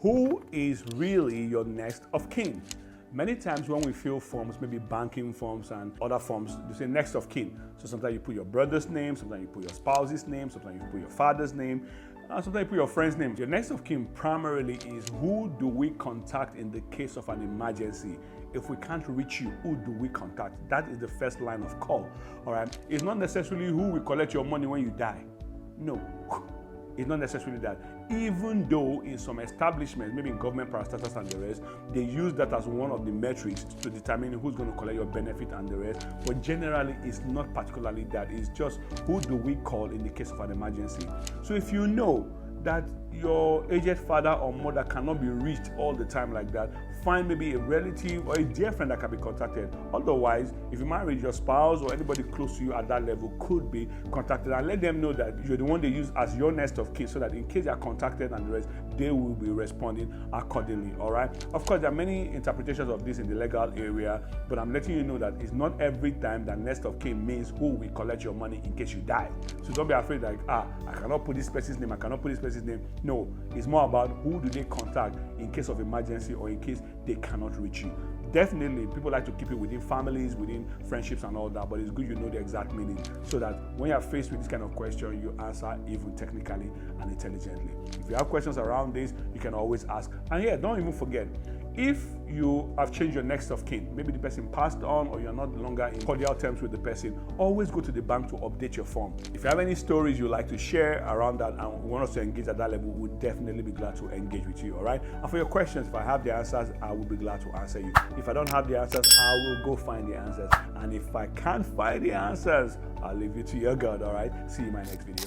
Who is really your next of kin? Many times when we fill forms, maybe banking forms and other forms, you say next of kin. So sometimes you put your brother's name, sometimes you put your spouse's name, sometimes you put your father's name, and sometimes you put your friend's name. Your next of kin primarily is who do we contact in the case of an emergency. If we can't reach you, who do we contact? That is the first line of call. All right. It's not necessarily who will collect your money when you die. No. It's not necessarily that. Even though in some establishments, maybe in government parastatals and the rest, they use that as one of the metrics to determine who's going to collect your benefit and the rest. But generally, it's not particularly that. It's just who do we call in the case of an emergency. So if you know that your aged father or mother cannot be reached all the time like that, find maybe a relative or a dear friend that can be contacted. Otherwise, if you married, your spouse or anybody close to you at that level could be contacted, and let them know that you're the one they use as your next of kin, so that in case they are contacted and the rest, they will be responding accordingly. All right. Of course, there are many interpretations of this in the legal area, but I'm letting you know that it's not every time that next of kin means who will collect your money in case you die. So don't be afraid like, I cannot put this person's name, I cannot put this person's name. No, it's more about who do they contact in case of emergency or in case they cannot reach you. Definitely, people like to keep it within families, within friendships and all that, but it's good you know the exact meaning so that when you're faced with this kind of question, you answer even technically and intelligently. If you have questions around this, you can always ask. And yeah, don't even forget, if you have changed your next of kin, maybe the person passed on or you're not longer in cordial terms with the person, always go to the bank to update your form. If you have any stories you'd like to share around that and want us to engage at that level, we'll definitely be glad to engage with you, all right? And for your questions, if I have the answers, I will be glad to answer you. If I don't have the answers, I will go find the answers. And if I can't find the answers, I'll leave you to your God, all right? See you in my next video.